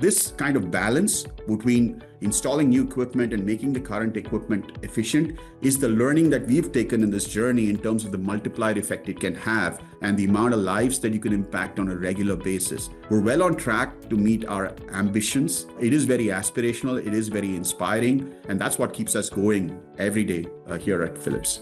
This kind of balance between installing new equipment and making the current equipment efficient is the learning that we've taken in this journey in terms of the multiplied effect it can have and the amount of lives that you can impact on a regular basis. We're well on track to meet our ambitions. It is very aspirational, it is very inspiring, and that's what keeps us going every day here at Philips.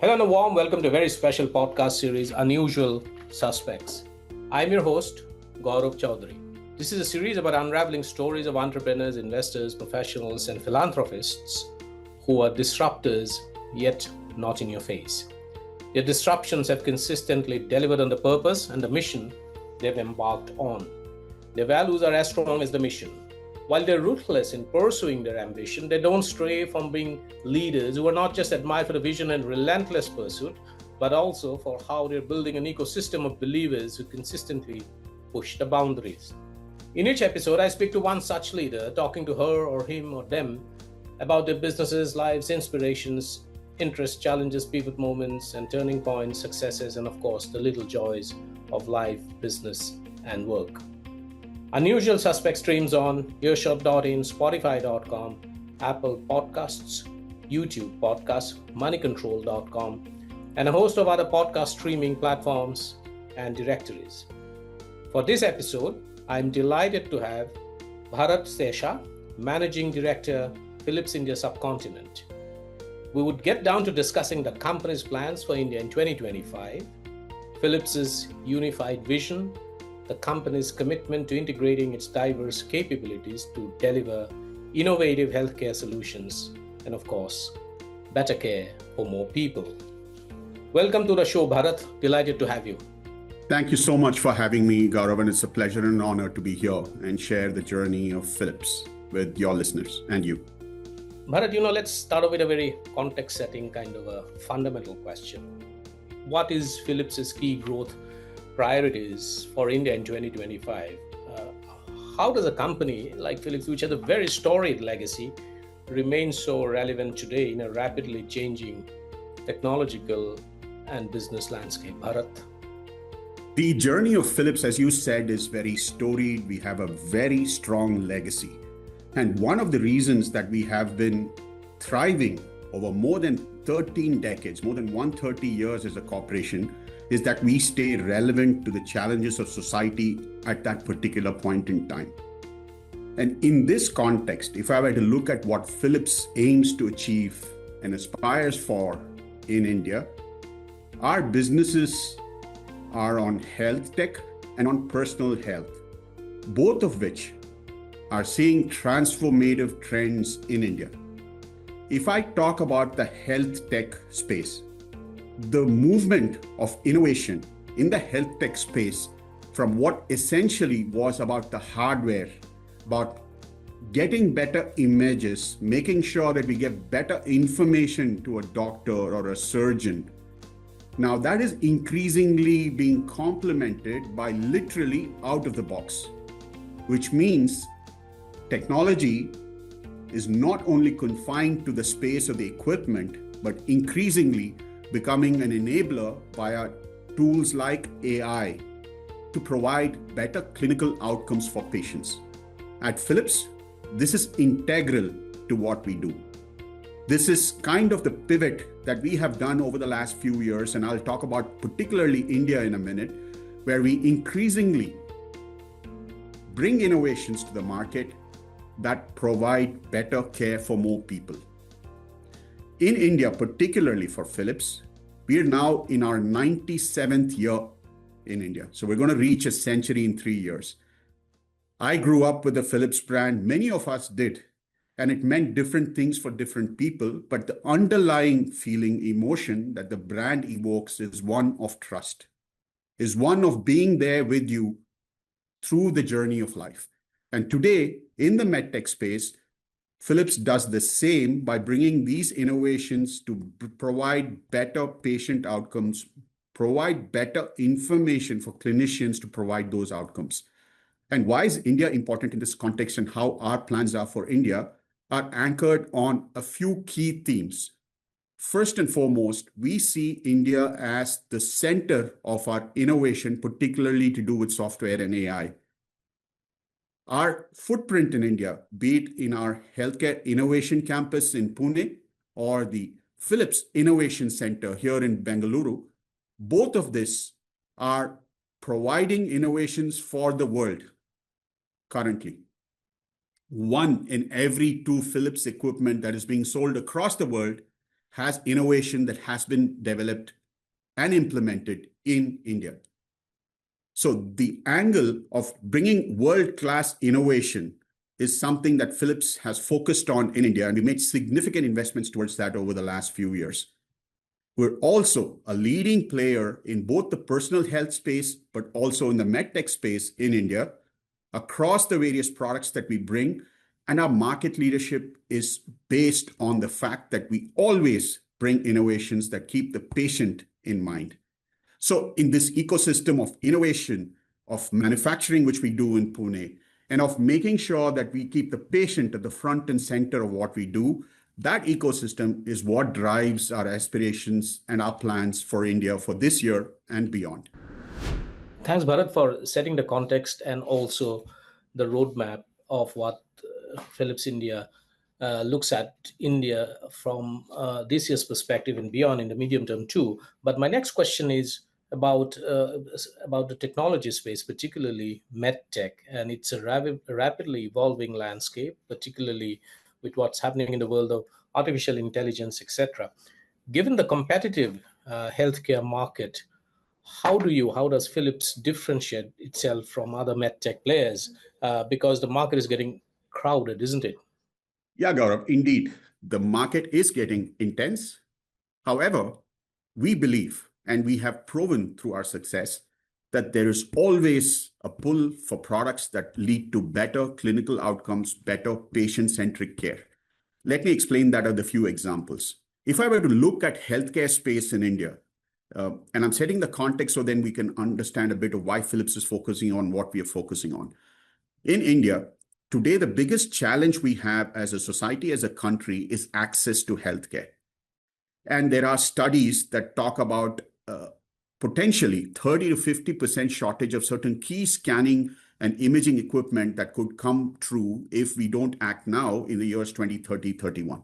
Hello and a warm welcome to a very special podcast series, Unusual Suspects. I'm your host, Gaurav Chaudhary. This is a series about unraveling stories of entrepreneurs, investors, professionals, and philanthropists who are disruptors, yet not in your face. Their disruptions have consistently delivered on the purpose and the mission they've embarked on. Their values are as strong as the mission. While they're ruthless in pursuing their ambition, they don't stray from being leaders who are not just admired for the vision and relentless pursuit, but also for how they're building an ecosystem of believers who consistently push the boundaries. In each episode, I speak to one such leader, talking to her or him or them about their businesses, lives, inspirations, interests, challenges, pivot moments, and turning points, successes, and of course, the little joys of life, business, and work. Unusual Suspect streams on Earshot.in, Spotify.com, Apple Podcasts, YouTube Podcasts, MoneyControl.com, and a host of other podcast streaming platforms and directories. For this episode, I'm delighted to have Bharath Sesha, Managing Director, Philips India Subcontinent. We would get down to discussing the company's plans for India in 2025, Philips's unified vision, the company's commitment to integrating its diverse capabilities to deliver innovative healthcare solutions, and of course, better care for more people. Welcome to the show, Bharath. Delighted to have you. Thank you so much for having me, Gaurav, and it's a pleasure and an honor to be here and share the journey of Philips with your listeners and you. Bharath, let's start off with a very context-setting kind of a fundamental question. What is Philips's key growth priorities for India in 2025? How does a company like Philips, which has a very storied legacy, remain so relevant today in a rapidly changing technological and business landscape? Bharath? The journey of Philips, as you said, is very storied. We have a very strong legacy. And one of the reasons that we have been thriving over more than 13 decades, more than 130 years as a corporation, is that we stay relevant to the challenges of society at that particular point in time. And in this context, if I were to look at what Philips aims to achieve and aspires for in India, our businesses are on health tech and on personal health, both of which are seeing transformative trends in India. If I talk about the health tech space, the movement of innovation in the health tech space from what essentially was about the hardware, about getting better images, making sure that we get better information to a doctor or a surgeon. Now that is increasingly being complemented by literally out of the box, which means technology is not only confined to the space of the equipment, but increasingly becoming an enabler via tools like AI to provide better clinical outcomes for patients. At Philips, this is integral to what we do. This is kind of the pivot that we have done over the last few years, and I'll talk about particularly India in a minute, where we increasingly bring innovations to the market that provide better care for more people. In India, particularly for Philips, we are now in our 97th year in India. So we're going to reach a century in 3 years. I grew up with the Philips brand. Many of us did. And it meant different things for different people. But the underlying feeling, emotion that the brand evokes is one of trust, is one of being there with you through the journey of life. And today, in the medtech space, Philips does the same by bringing these innovations to provide better patient outcomes, provide better information for clinicians to provide those outcomes. And why is India important in this context, and how our plans are for India are anchored on a few key themes. First and foremost, we see India as the center of our innovation, particularly to do with software and AI. Our footprint in India, be it in our healthcare innovation campus in Pune or the Philips Innovation Center here in Bengaluru, both of this are providing innovations for the world currently. 1 in every 2 Philips equipment that is being sold across the world has innovation that has been developed and implemented in India. So the angle of bringing world-class innovation is something that Philips has focused on in India, and we made significant investments towards that over the last few years. We're also a leading player in both the personal health space, but also in the medtech space in India, across the various products that we bring. And our market leadership is based on the fact that we always bring innovations that keep the patient in mind. So in this ecosystem of innovation, of manufacturing, which we do in Pune, and of making sure that we keep the patient at the front and center of what we do, that ecosystem is what drives our aspirations and our plans for India for this year and beyond. Thanks, Bharat, for setting the context and also the roadmap of what Philips India looks at India from this year's perspective and beyond in the medium term too. But my next question is about the technology space, particularly medtech, and it's a rapidly evolving landscape, particularly with what's happening in the world of artificial intelligence, etc. Given the competitive healthcare market, how does Philips differentiate itself from other medtech players? Because the market is getting crowded, isn't it? Yeah, Gaurav, indeed, the market is getting intense. However, we believe, and we have proven through our success, that there is always a pull for products that lead to better clinical outcomes, better patient-centric care. Let me explain that with a few examples. If I were to look at healthcare space in India, and I'm setting the context so then we can understand a bit of why Philips is focusing on what we are focusing on. In India, today, the biggest challenge we have as a society, as a country, is access to healthcare. And there are studies that talk about potentially 30 to 50% shortage of certain key scanning and imaging equipment that could come true if we don't act now in the years 2030, 31.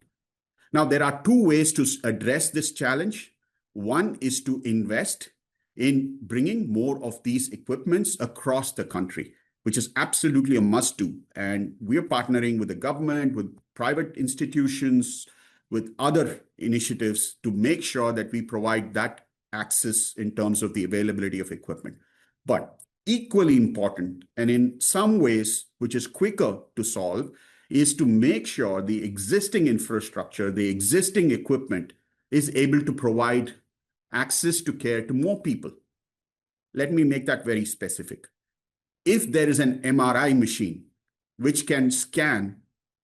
Now, there are 2 ways to address this challenge. One is to invest in bringing more of these equipments across the country, which is absolutely a must do. And we're partnering with the government, with private institutions, with other initiatives to make sure that we provide that access in terms of the availability of equipment. But equally important, and in some ways, which is quicker to solve, is to make sure the existing infrastructure, the existing equipment is able to provide access to care to more people. Let me make that very specific. If there is an MRI machine which can scan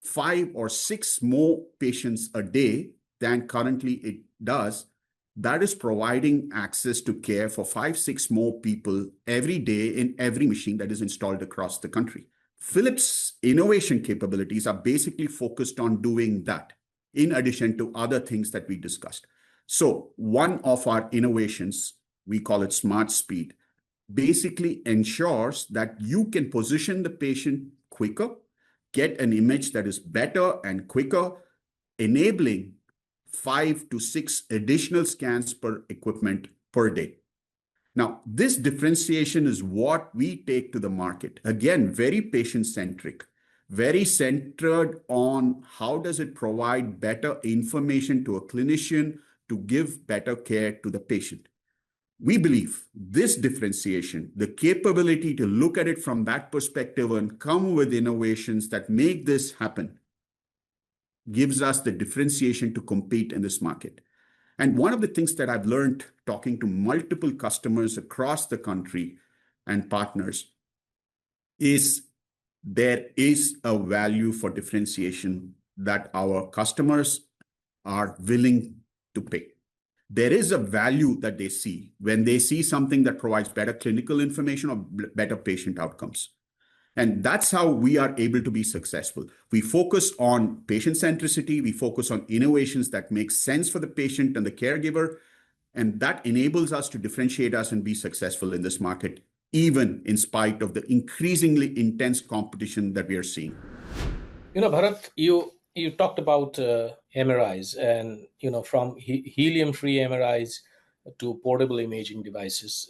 5 or 6 more patients a day than currently it does, that is providing access to care for 5, 6 more people every day in every machine that is installed across the country. Philips' innovation capabilities are basically focused on doing that, in addition to other things that we discussed. So one of our innovations, we call it Smart Speed, basically ensures that you can position the patient quicker, get an image that is better and quicker, enabling 5 to 6 additional scans per equipment per day. Now, this differentiation is what we take to the market. Again, very patient-centric, very centered on how does it provide better information to a clinician to give better care to the patient. We believe this differentiation, the capability to look at it from that perspective and come with innovations that make this happen, gives us the differentiation to compete in this market. And one of the things that I've learned talking to multiple customers across the country and partners is there is a value for differentiation that our customers are willing to pay. There is a value that they see when they see something that provides better clinical information or better patient outcomes. And that's how we are able to be successful. We focus on patient centricity. We focus on innovations that make sense for the patient and the caregiver. And that enables us to differentiate us and be successful in this market, even in spite of the increasingly intense competition that we are seeing. Bharat, you talked about MRIs, and from helium-free MRIs to portable imaging devices.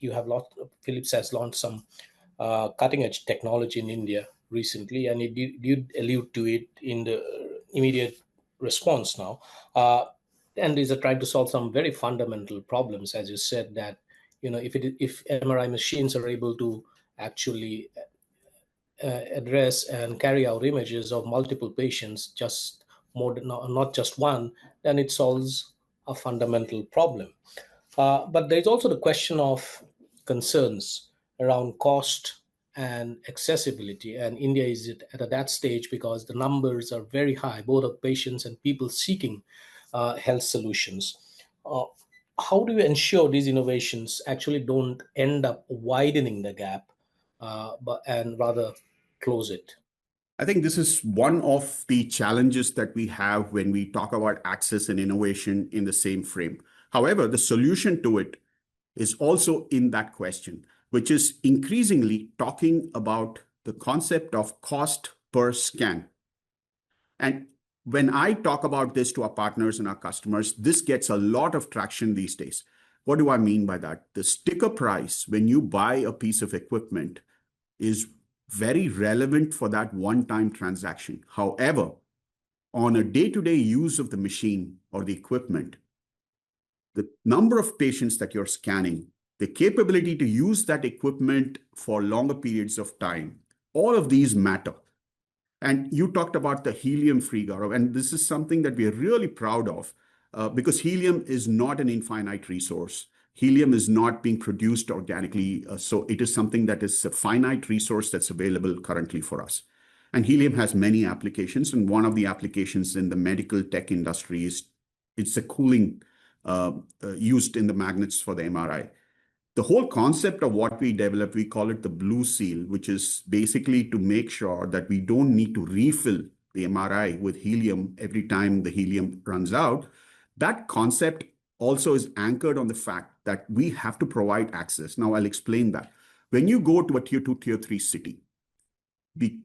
You have Philips has launched some cutting-edge technology in India recently, and you allude to it in the immediate response now. And these are trying to solve some very fundamental problems, as you said, that if MRI machines are able to actually address and carry out images of multiple patients, just more than, not just one, then it solves a fundamental problem. But there's also the question of concerns around cost and accessibility. And India is at that stage because the numbers are very high, both of patients and people seeking health solutions. Uh, how do you ensure these innovations actually don't end up widening the gap, and rather close it? I think this is one of the challenges that we have when we talk about access and innovation in the same frame. However, the solution to it is also in that question, which is increasingly talking about the concept of cost per scan. And when I talk about this to our partners and our customers, this gets a lot of traction these days. What do I mean by that? The sticker price when you buy a piece of equipment is very relevant for that one-time transaction. However, on a day-to-day use of the machine or the equipment, the number of patients that you're scanning, the capability to use that equipment for longer periods of time, all of these matter. And you talked about the helium-free, Gaurav, and this is something that we are really proud of because helium is not an infinite resource. Helium is not being produced organically, so it is something that is a finite resource that's available currently for us. And helium has many applications, and one of the applications in the medical tech industry is it's a cooling used in the magnets for the MRI. The whole concept of what we developed, we call it the blue seal, which is basically to make sure that we don't need to refill the MRI with helium every time the helium runs out. That concept also is anchored on the fact that we have to provide access. Now, I'll explain that. When you go to a tier 2, tier 3 city, the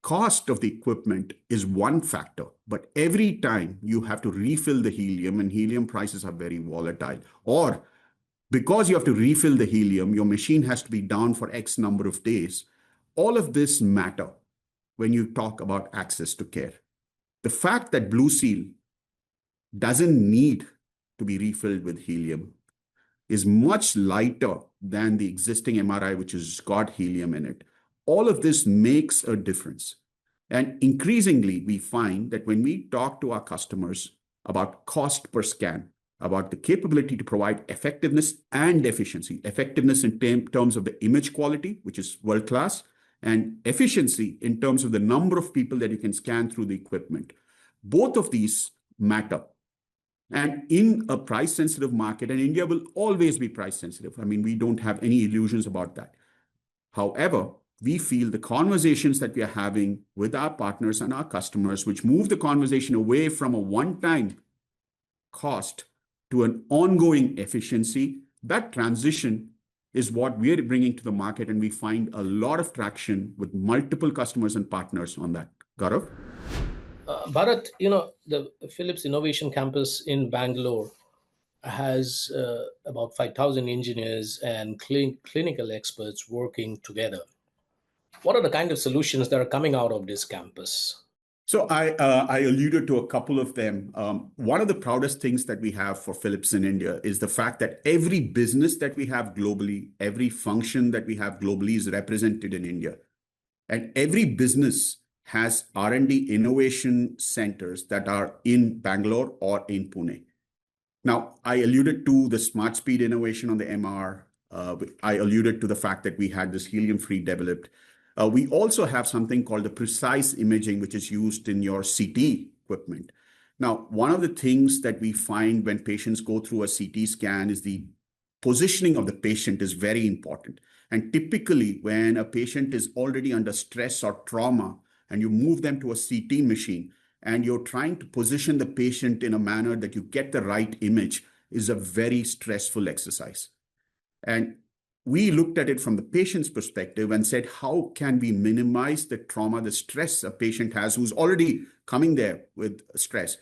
cost of the equipment is one factor, but every time you have to refill the helium, and helium prices are very volatile, or because you have to refill the helium, your machine has to be down for X number of days. All of this matter when you talk about access to care. The fact that Blue Seal doesn't need to be refilled with helium is much lighter than the existing MRI, which has got helium in it. All of this makes a difference. And increasingly, we find that when we talk to our customers about cost per scan, about the capability to provide effectiveness and efficiency, effectiveness in terms of the image quality, which is world-class, and efficiency in terms of the number of people that you can scan through the equipment. Both of these matter. And in a price-sensitive market, and India will always be price-sensitive. I mean, we don't have any illusions about that. However, we feel the conversations that we are having with our partners and our customers, which move the conversation away from a one-time cost to an ongoing efficiency, that transition is what we're bringing to the market, and we find a lot of traction with multiple customers and partners on that. Gaurav? Bharat, the Philips Innovation Campus in Bangalore has about 5,000 engineers and clinical experts working together. What are the kind of solutions that are coming out of this campus? So I alluded to a couple of them. One of the proudest things that we have for Philips in India is the fact that every business that we have globally, every function that we have globally is represented in India. And every business has R&D innovation centers that are in Bangalore or in Pune. Now, I alluded to the smart speed innovation on the MR. I alluded to the fact that we had this helium-free developed. We also have something called the precise imaging, which is used in your CT equipment. Now, one of the things that we find when patients go through a CT scan is the positioning of the patient is very important. And typically, when a patient is already under stress or trauma, and you move them to a CT machine, and you're trying to position the patient in a manner that you get the right image, is a very stressful exercise. And we looked at it from the patient's perspective and said, how can we minimize the trauma, the stress a patient has who's already coming there with stress,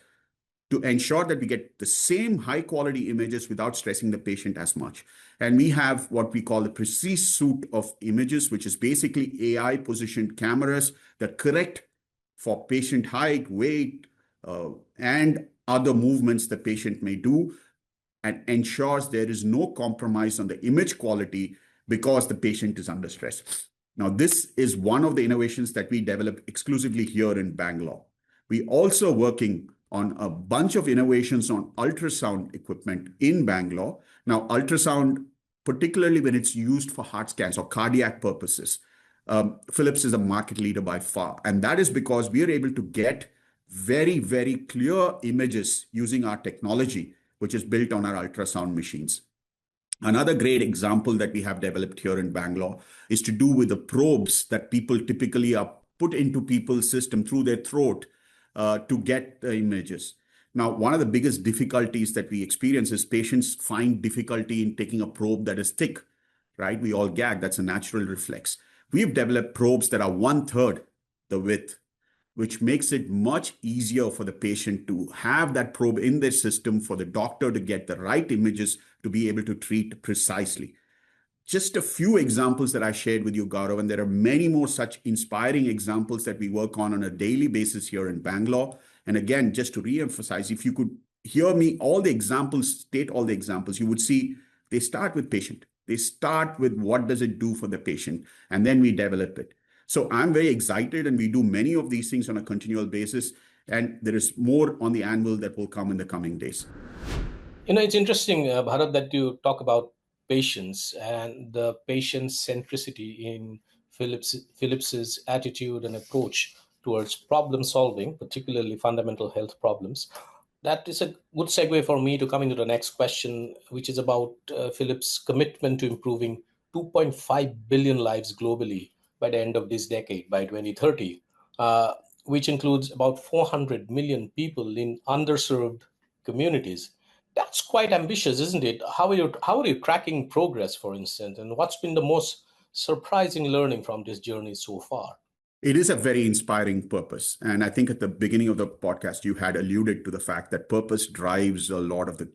to ensure that we get the same high quality images without stressing the patient as much. And we have what we call the precise suite of images, which is basically AI positioned cameras that correct for patient height, weight, and other movements the patient may do, and ensures there is no compromise on the image quality because the patient is under stress. Now, this is one of the innovations that we developed exclusively here in Bangalore. We also working on a bunch of innovations on ultrasound equipment in Bangalore. Now, ultrasound, particularly when it's used for heart scans or cardiac purposes, Philips is a market leader by far. And that is because we are able to get very, very clear images using our technology, which is built on our ultrasound machines. Another great example that we have developed here in Bangalore is to do with the probes that people typically are put into people's system through their throat to get the images. Now, one of the biggest difficulties that we experience is patients find difficulty in taking a probe that is thick, right? We all gag, that's a natural reflex. We've developed probes that are 1/3 the width, which makes it much easier for the patient to have that probe in their system, for the doctor to get the right images to be able to treat precisely. Just a few examples that I shared with you, Gaurav, and there are many more such inspiring examples that we work on a daily basis here in Bangalore. And again, just to re-emphasize, if you could hear me, all the examples, state all the examples, you would see they start with patient. They start with what does it do for the patient, and then we develop it. So I'm very excited, and we do many of these things on a continual basis. And there is more on the anvil that will come in the coming days. It's interesting, Bharat, that you talk about patients and the patient centricity in Philips's attitude and approach towards problem solving, particularly fundamental health problems. That is a good segue for me to come into the next question, which is about Philips' commitment to improving 2.5 billion lives globally by the end of this decade, by 2030, which includes about 400 million people in underserved communities. That's quite ambitious, isn't it? How are you tracking progress, for instance, and what's been the most surprising learning from this journey so far? It is a very inspiring purpose. And I think at the beginning of the podcast, you had alluded to the fact that purpose drives a lot of the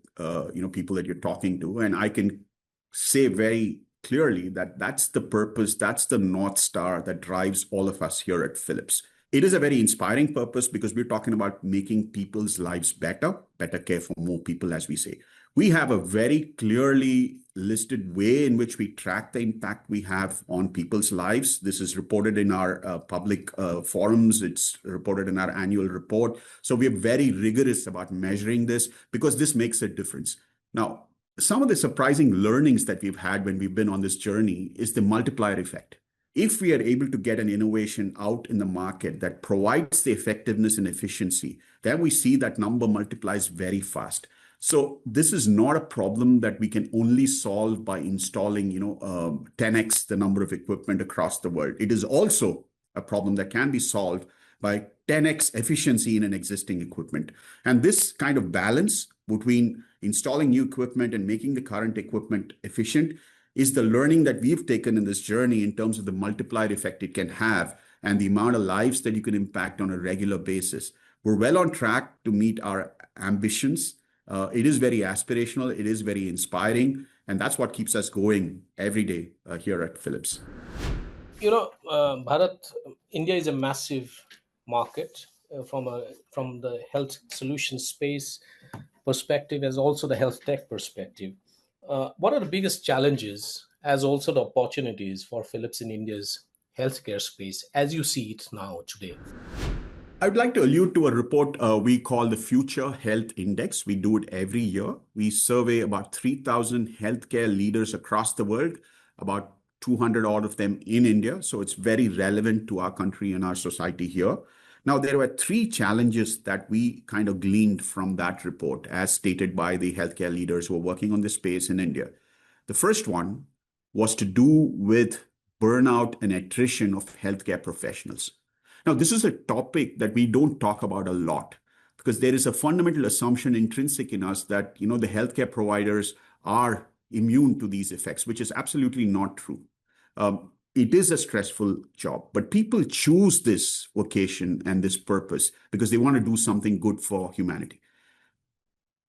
people that you're talking to. And I can say very clearly that that's the purpose, that's the North Star that drives all of us here at Philips. It is a very inspiring purpose because we're talking about making people's lives better care for more people, as we say. We have a very clearly listed way in which we track the impact we have on people's lives. This is reported in our public forums. It's reported in our annual report. So we're very rigorous about measuring this because this makes a difference. Now, some of the surprising learnings that we've had when we've been on this journey is the multiplier effect. If we are able to get an innovation out in the market that provides the effectiveness and efficiency, then we see that number multiplies very fast. So this is not a problem that we can only solve by installing, 10x the number of equipment across the world. It is also a problem that can be solved by 10x efficiency in an existing equipment. And this kind of balance between installing new equipment and making the current equipment efficient is the learning that we've taken in this journey in terms of the multiplier effect it can have and the amount of lives that you can impact on a regular basis. We're well on track to meet our ambitions. It is very aspirational, it is very inspiring, and that's what keeps us going every day here at Philips. Bharat, India is a massive market from the health solution space perspective as also the health tech perspective. What are the biggest challenges as also the opportunities for Philips in India's healthcare space as you see it now today? I'd like to allude to a report we call the Future Health Index. We do it every year. We survey about 3,000 healthcare leaders across the world, about 200 odd of them in India. So it's very relevant to our country and our society here. Now, there were three challenges that we kind of gleaned from that report, as stated by the healthcare leaders who are working on this space in India. The first one was to do with burnout and attrition of healthcare professionals. Now, this is a topic that we don't talk about a lot because there is a fundamental assumption intrinsic in us that, the healthcare providers are immune to these effects, which is absolutely not true. It is a stressful job, but people choose this vocation and this purpose because they want to do something good for humanity.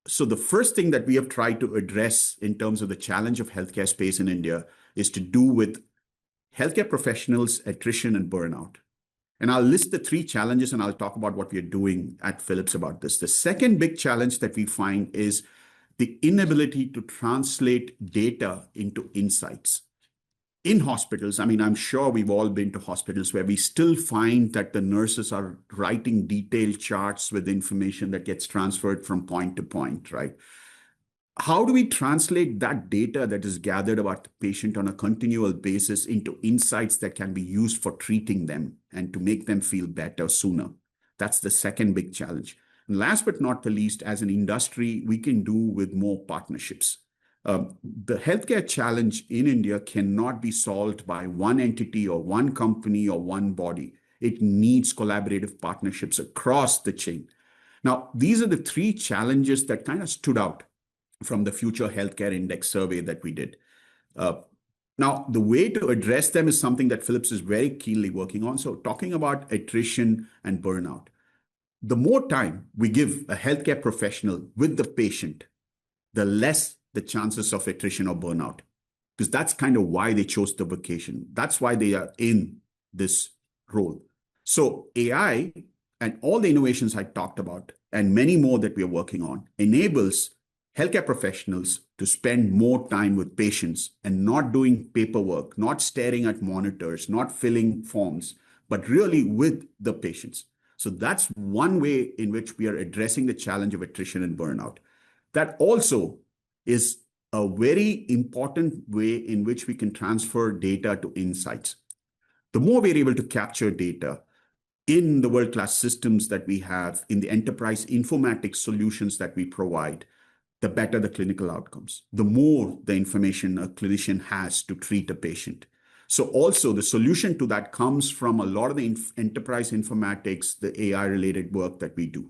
So the first thing that we have tried to address in terms of the challenge of healthcare space in India is to do with healthcare professionals, attrition, and burnout. And I'll list the three challenges and I'll talk about what we are doing at Philips about this. The second big challenge that we find is the inability to translate data into insights. In hospitals, I'm sure we've all been to hospitals where we still find that the nurses are writing detailed charts with information that gets transferred from point to point, right? How do we translate that data that is gathered about the patient on a continual basis into insights that can be used for treating them and to make them feel better sooner? That's the second big challenge. And last but not the least, as an industry, we can do with more partnerships. The healthcare challenge in India cannot be solved by one entity or one company or one body. It needs collaborative partnerships across the chain. Now, these are the three challenges that kind of stood out from the Future Healthcare Index survey that we did. Now, the way to address them is something that Philips is very keenly working on. So talking about attrition and burnout, the more time we give a healthcare professional with the patient, the less the chances of attrition or burnout, because that's kind of why they chose the vocation. That's why they are in this role. So AI and all the innovations I talked about and many more that we are working on enables healthcare professionals to spend more time with patients and not doing paperwork, not staring at monitors, not filling forms, but really with the patients. So that's one way in which we are addressing the challenge of attrition and burnout. That also is a very important way in which we can transfer data to insights. The more we're able to capture data in the world-class systems that we have, in the enterprise informatics solutions that we provide, the better the clinical outcomes, the more the information a clinician has to treat a patient. So also the solution to that comes from a lot of the enterprise informatics, the AI-related work that we do.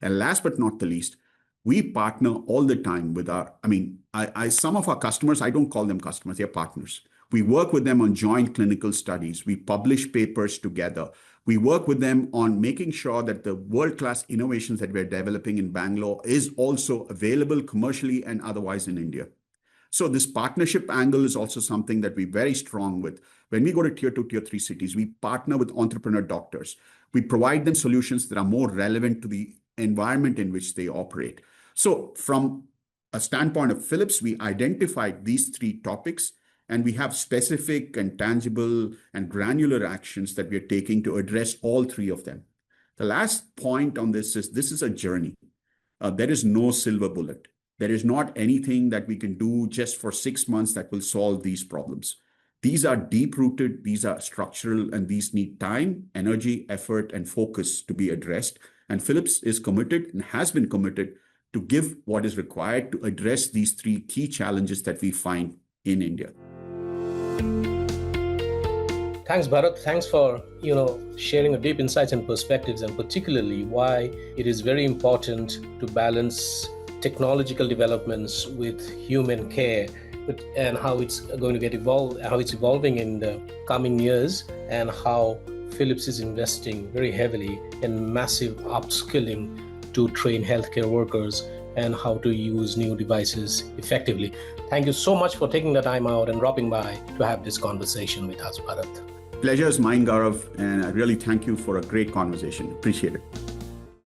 And last but not the least, we partner all the time with some of our customers, I don't call them customers, they're partners. We work with them on joint clinical studies. We publish papers together. We work with them on making sure that the world-class innovations that we're developing in Bangalore is also available commercially and otherwise in India. So this partnership angle is also something that we're very strong with. When we go to tier 2, tier 3 cities, we partner with entrepreneur doctors. We provide them solutions that are more relevant to the environment in which they operate. So from a standpoint of Philips, we identified these three topics, and we have specific and tangible and granular actions that we are taking to address all three of them. The last point on this is a journey. There is no silver bullet. There is not anything that we can do just for 6 months that will solve these problems. These are deep-rooted, these are structural, and these need time, energy, effort, and focus to be addressed. And Philips is committed and has been committed to give what is required to address these three key challenges that we find in India. Thanks, Bharath. Thanks for, sharing your deep insights and perspectives, and particularly why it is very important to balance technological developments with human care, and how it's going to get evolved, how it's evolving in the coming years, and how Philips is investing very heavily in massive upskilling to train healthcare workers and how to use new devices effectively. Thank you so much for taking the time out and dropping by to have this conversation with us, Bharath. Pleasure is mine, Gaurav, and I really thank you for a great conversation. Appreciate it.